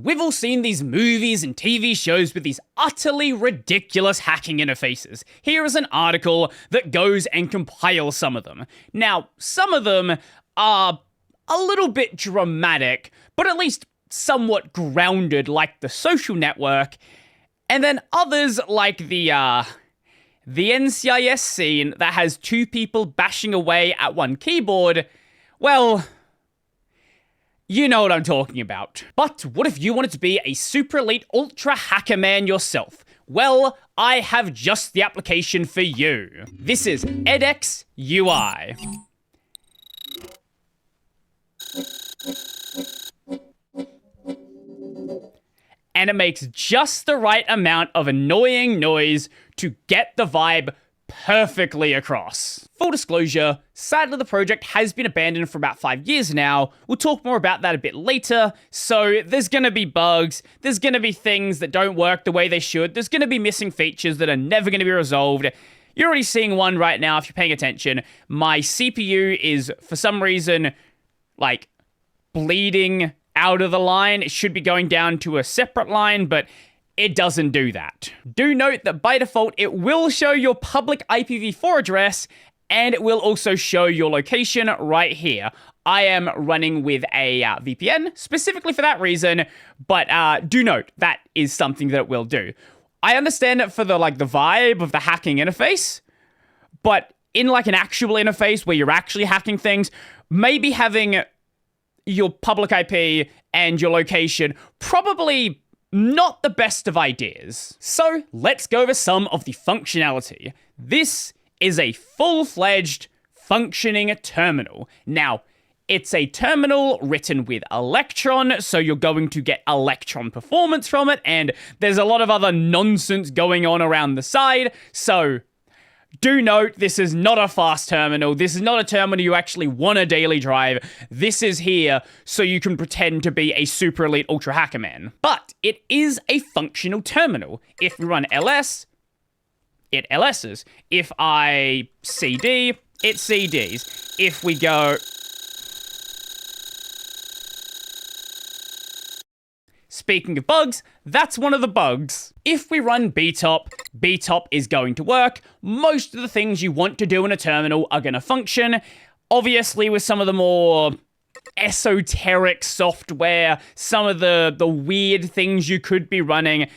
We've all seen these movies and TV shows with these utterly ridiculous hacking interfaces. Here is an article that goes and compiles some of them. Now, some of them are a little bit dramatic, but at least somewhat grounded, like The Social Network, and then others like the NCIS scene that has two people bashing away at one keyboard. Well, you know what I'm talking about. But what if you wanted to be a super elite ultra hacker man yourself? Well, I have just the application for you. This is eDex-UI. And it makes just the right amount of annoying noise to get the vibe perfectly across. Full disclosure, sadly the project has been abandoned for about 5 years now. We'll talk more about that a bit later. So there's gonna be bugs, there's gonna be things that don't work the way they should, there's gonna be missing features that are never gonna be resolved. You're already seeing one right now if you're paying attention. My CPU is, for some reason, like, bleeding out of the line. It should be going down to a separate line, but it doesn't do that. Do note that by default, it will show your public IPv4 address, and it will also show your location right here. I am running with a VPN, specifically for that reason, but do note, that is something that it will do. I understand it for the vibe of the hacking interface, but in like an actual interface where you're actually hacking things, maybe having your public IP and your location probably not the best of ideas. So let's go over some of the functionality. This is a full-fledged functioning terminal. Now, it's a terminal written with Electron, so you're going to get Electron performance from it, and there's a lot of other nonsense going on around the side, so do note, this is not a fast terminal. This is not a terminal you actually want to daily drive. This is here so you can pretend to be a super elite ultra hacker man. But it is a functional terminal. If we run ls, it ls's. If I cd, it cds. If we go... Speaking of bugs, that's one of the bugs. If we run btop, btop is going to work. Most of the things you want to do in a terminal are going to function. Obviously, with some of the more esoteric software, some of the weird things you could be running,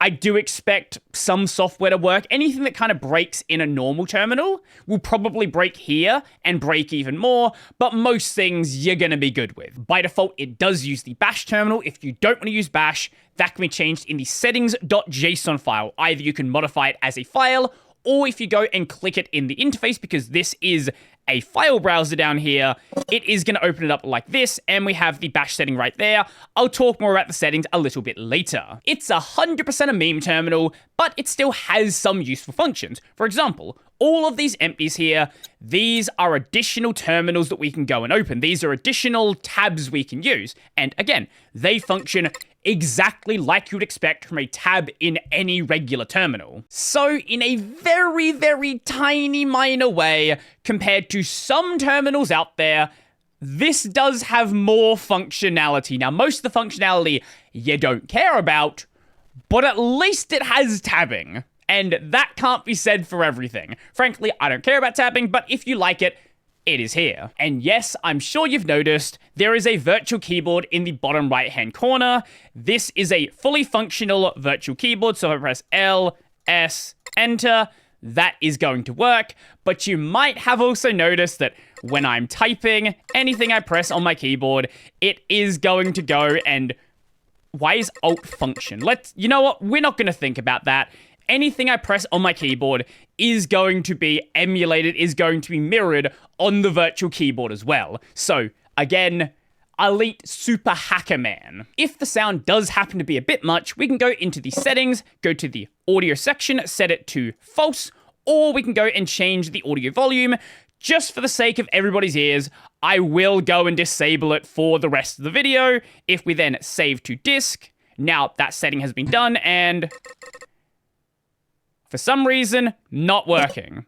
I do expect some software to work. Anything that kind of breaks in a normal terminal will probably break here and break even more, but most things you're going to be good with. By default, it does use the bash terminal. If you don't want to use bash, that can be changed in the settings.json file. Either you can modify it as a file, or if you go and click it in the interface, because this is a file browser down here, it is going to open it up like this, and we have the bash setting right there. I'll talk more about the settings a little bit later. It's 100% a meme terminal, but it still has some useful functions. For example, all of these empties here, these are additional terminals that we can go and open. These are additional tabs we can use. And again, they function exactly like you'd expect from a tab in any regular terminal. So in a very, very tiny minor way, compared to some terminals out there, this does have more functionality. Now, most of the functionality you don't care about, but at least it has tabbing. And that can't be said for everything. Frankly, I don't care about tabbing, but if you like it, it is here. And yes, I'm sure you've noticed, there is a virtual keyboard in the bottom right-hand corner. This is a fully functional virtual keyboard, so if I press L, S, enter, that is going to work. But you might have also noticed that when I'm typing, anything I press on my keyboard, it is going to go and... Why is Alt function? You know what? We're not going to think about that. Anything I press on my keyboard is going to be emulated, is going to be mirrored on the virtual keyboard as well. So, again, elite super hacker man. If the sound does happen to be a bit much, we can go into the settings, go to the audio section, set it to false, or we can go and change the audio volume. Just for the sake of everybody's ears, I will go and disable it for the rest of the video. If we then save to disk, now that setting has been done, and... for some reason, not working.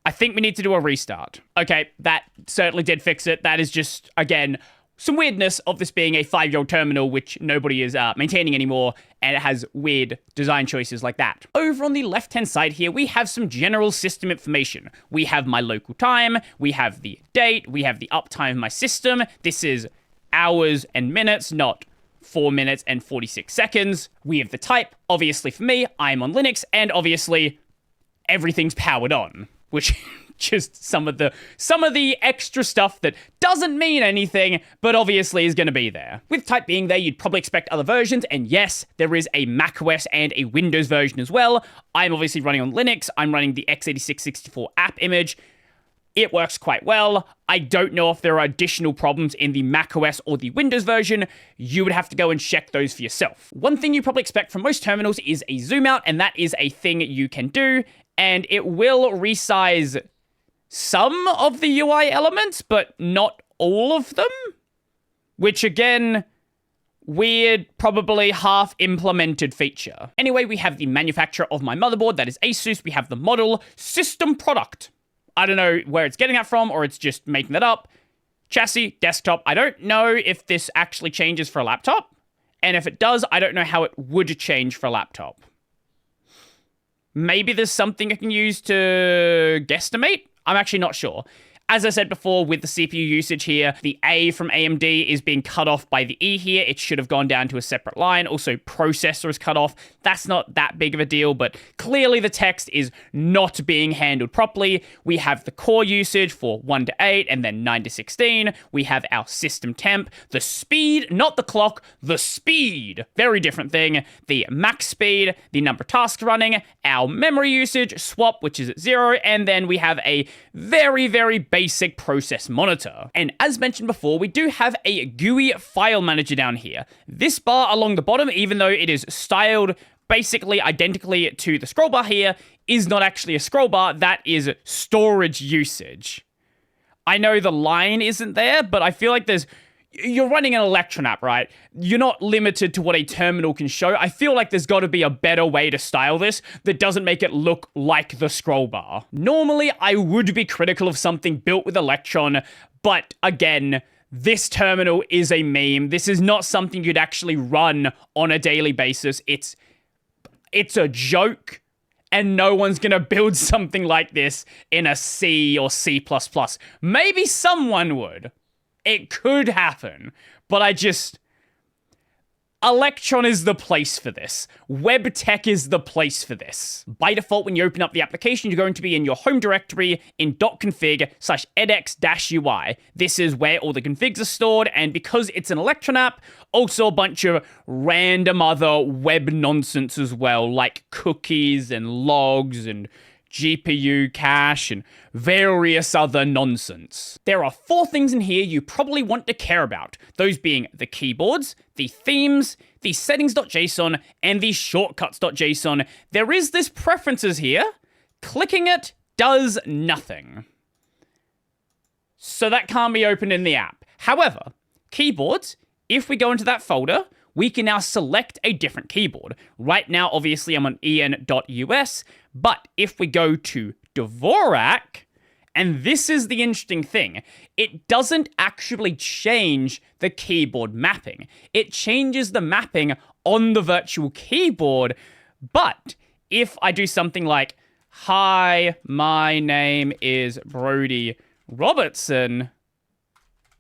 I think we need to do a restart. Okay, that certainly did fix it. That is just, again, some weirdness of this being a 5-year-old terminal, which nobody is maintaining anymore, and it has weird design choices like that. Over on the left-hand side here, we have some general system information. We have my local time, we have the date, we have the uptime of my system. This is hours and minutes, not 4 minutes and 46 seconds. We have the type. Obviously for me, I'm on Linux, and obviously everything's powered on, which just some of the extra stuff that doesn't mean anything, but obviously is going to be there. With type being there, you'd probably expect other versions, and yes, there is a macOS and a Windows version as well. I'm obviously running on Linux. I'm running the x86-64 app image. It works quite well. I don't know if there are additional problems in the macOS or the Windows version. You would have to go and check those for yourself. One thing you probably expect from most terminals is a zoom out, and that is a thing you can do, and it will resize some of the UI elements, but not all of them. Which again, weird, probably half-implemented feature. Anyway, we have the manufacturer of my motherboard, that is Asus. We have the model, system product. I don't know where it's getting that from, or it's just making that up. Chassis, desktop. I don't know if this actually changes for a laptop. And if it does, I don't know how it would change for a laptop. Maybe there's something I can use to guesstimate? I'm actually not sure. As I said before, with the CPU usage here, the A from AMD is being cut off by the E here. It should have gone down to a separate line. Also, processor is cut off. That's not that big of a deal, but clearly the text is not being handled properly. We have the core usage for 1 to 8 and then 9 to 16. We have our system temp, the speed, not the clock, the speed. Very different thing. The max speed, the number of tasks running, our memory usage, swap, which is at 0, and then we have a very, very basic process monitor. And as mentioned before, we do have a GUI file manager down here. This bar along the bottom, even though it is styled basically identically to the scroll bar here, is not actually a scroll bar. That is storage usage. I know the line isn't there, but I feel like you're running an Electron app, right? You're not limited to what a terminal can show. I feel like there's got to be a better way to style this that doesn't make it look like the scroll bar. Normally, I would be critical of something built with Electron, but again, this terminal is a meme. This is not something you'd actually run on a daily basis. It's a joke, and no one's going to build something like this in a C or C++. Maybe someone would. It could happen, but Electron is the place for this. Web tech is the place for this. By default, when you open up the application, you're going to be in your home directory in .config/eDex-UI. This is where all the configs are stored, and because it's an Electron app, also a bunch of random other web nonsense as well, like cookies and logs and GPU cache, and various other nonsense. There are 4 things in here you probably want to care about, those being the keyboards, the themes, the settings.json, and the shortcuts.json. There is this preferences here. Clicking it does nothing. So that can't be opened in the app. However, keyboards, if we go into that folder, we can now select a different keyboard. Right now, obviously, I'm on en.us, but if we go to Dvorak, and this is the interesting thing, it doesn't actually change the keyboard mapping. It changes the mapping on the virtual keyboard, but if I do something like, hi, my name is Brodie Robertson,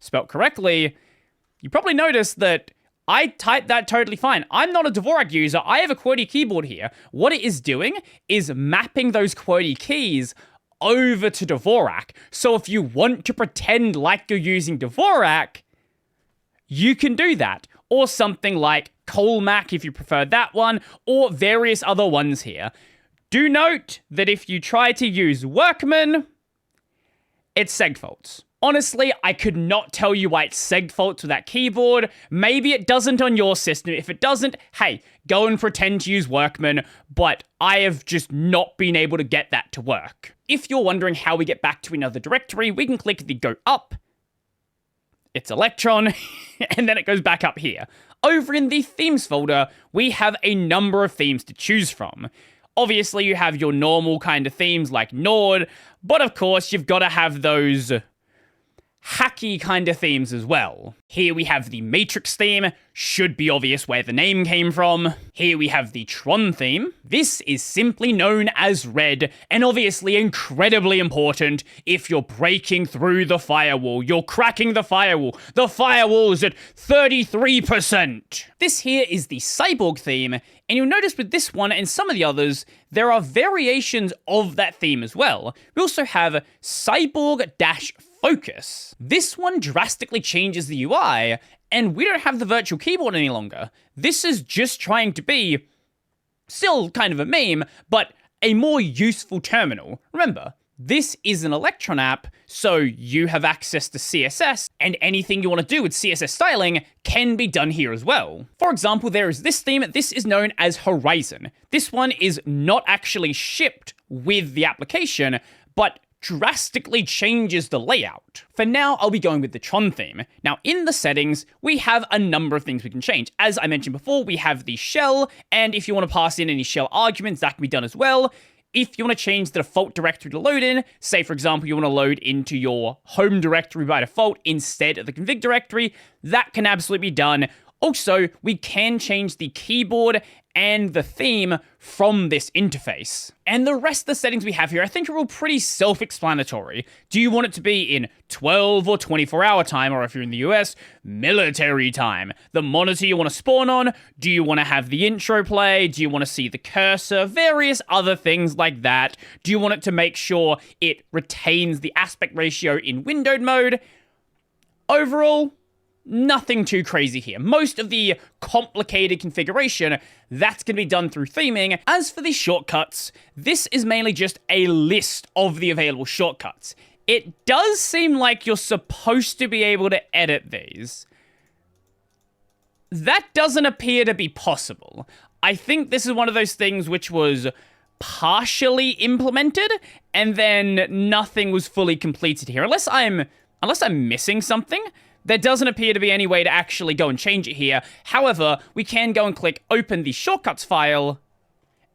spelt correctly, you probably notice that I typed that totally fine. I'm not a Dvorak user. I have a QWERTY keyboard here. What it is doing is mapping those QWERTY keys over to Dvorak. So if you want to pretend like you're using Dvorak, you can do that. Or something like Colmac if you prefer that one, or various other ones here. Do note that if you try to use Workman, it's segfaults. Honestly, I could not tell you why it's segfaults with that keyboard. Maybe it doesn't on your system. If it doesn't, hey, go and pretend to use Workman, but I have just not been able to get that to work. If you're wondering how we get back to another directory, we can click the go up. It's Electron, and then it goes back up here. Over in the themes folder, we have a number of themes to choose from. Obviously, you have your normal kind of themes like Nord, but of course, you've got to have those hacky kind of themes as well. Here we have the Matrix theme, should be obvious where the name came from. Here we have the Tron theme. This is simply known as red, and obviously incredibly important if you're breaking through the firewall. You're cracking the firewall. The firewall is at 33%. This here is the Cyborg theme, and you'll notice with this one and some of the others, there are variations of that theme as well. We also have Cyborg-Focus. This one drastically changes the UI, and we don't have the virtual keyboard any longer. This is just trying to be still kind of a meme, but a more useful terminal. Remember, this is an Electron app, so you have access to CSS, and anything you want to do with CSS styling can be done here as well. For example, there is this theme. This is known as Horizon. This one is not actually shipped with the application, but drastically changes the layout. For now, I'll be going with the Tron theme. Now, in the settings, we have a number of things we can change. As I mentioned before, we have the shell, and if you want to pass in any shell arguments, that can be done as well. If you want to change the default directory to load in, say for example you want to load into your home directory by default instead of the config directory, that can absolutely be done. Also, we can change the keyboard and the theme from this interface. And the rest of the settings we have here, I think are all pretty self-explanatory. Do you want it to be in 12 or 24-hour time, or if you're in the US, military time? The monitor you want to spawn on? Do you want to have the intro play? Do you want to see the cursor? Various other things like that. Do you want it to make sure it retains the aspect ratio in windowed mode? Overall, nothing too crazy here. Most of the complicated configuration, that's going to be done through theming. As for the shortcuts, this is mainly just a list of the available shortcuts. It does seem like you're supposed to be able to edit these. That doesn't appear to be possible. I think this is one of those things which was partially implemented, and then nothing was fully completed here. Unless I'm missing something. There doesn't appear to be any way to actually go and change it here. However, we can go and click open the shortcuts file,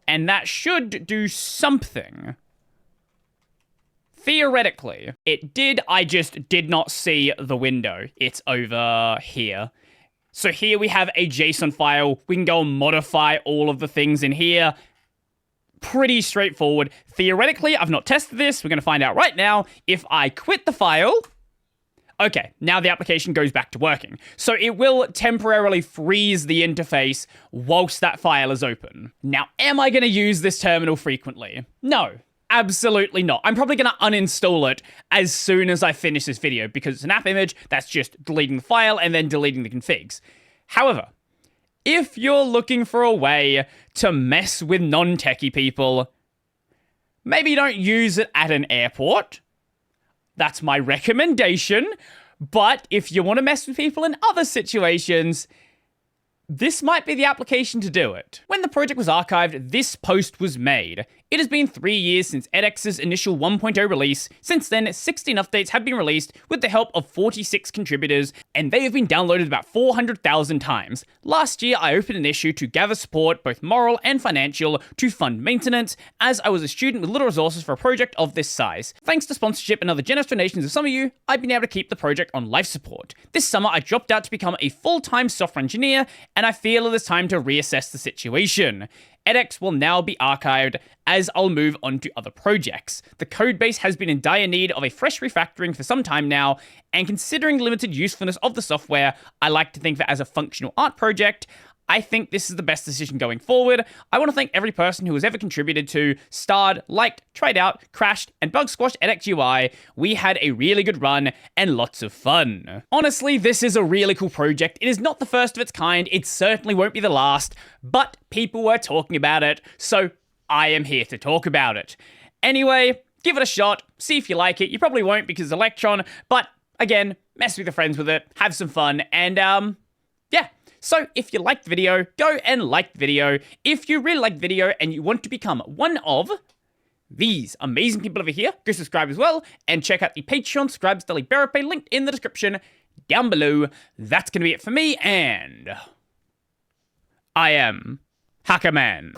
and that should do something. Theoretically. It did, I just did not see the window. It's over here. So here we have a JSON file. We can go and modify all of the things in here. Pretty straightforward. Theoretically, I've not tested this. We're going to find out right now. If I quit the file, okay, now the application goes back to working. So it will temporarily freeze the interface whilst that file is open. Now, am I going to use this terminal frequently? No, absolutely not. I'm probably going to uninstall it as soon as I finish this video because it's an app image that's just deleting the file and then deleting the configs. However, if you're looking for a way to mess with non-techie people, maybe don't use it at an airport. That's my recommendation. But if you want to mess with people in other situations, this might be the application to do it. When the project was archived, this post was made. It has been 3 years since edX's initial 1.0 release. Since then, 16 updates have been released with the help of 46 contributors, and they have been downloaded about 400,000 times. Last year, I opened an issue to gather support, both moral and financial, to fund maintenance, as I was a student with little resources for a project of this size. Thanks to sponsorship and other generous donations of some of you, I've been able to keep the project on life support. This summer, I dropped out to become a full-time software engineer, and I feel it is time to reassess the situation. edX will now be archived as I'll move on to other projects. The codebase has been in dire need of a fresh refactoring for some time now, and considering limited usefulness of the software, I like to think that as a functional art project, I think this is the best decision going forward. I want to thank every person who has ever contributed to, starred, liked, tried out, crashed, and bug squashed eDex-UI. We had a really good run and lots of fun. Honestly, this is a really cool project. It is not the first of its kind. It certainly won't be the last, but people were talking about it, so I am here to talk about it. Anyway, give it a shot. See if you like it. You probably won't because it's Electron, but again, mess with your friends with it, have some fun, and yeah. So if you liked the video, go and like the video. If you really like the video and you want to become one of these amazing people over here, go subscribe as well, and check out the Patreon Scribes Daily Bearer Pay linked in the description down below. That's going to be it for me, and I am hackerman.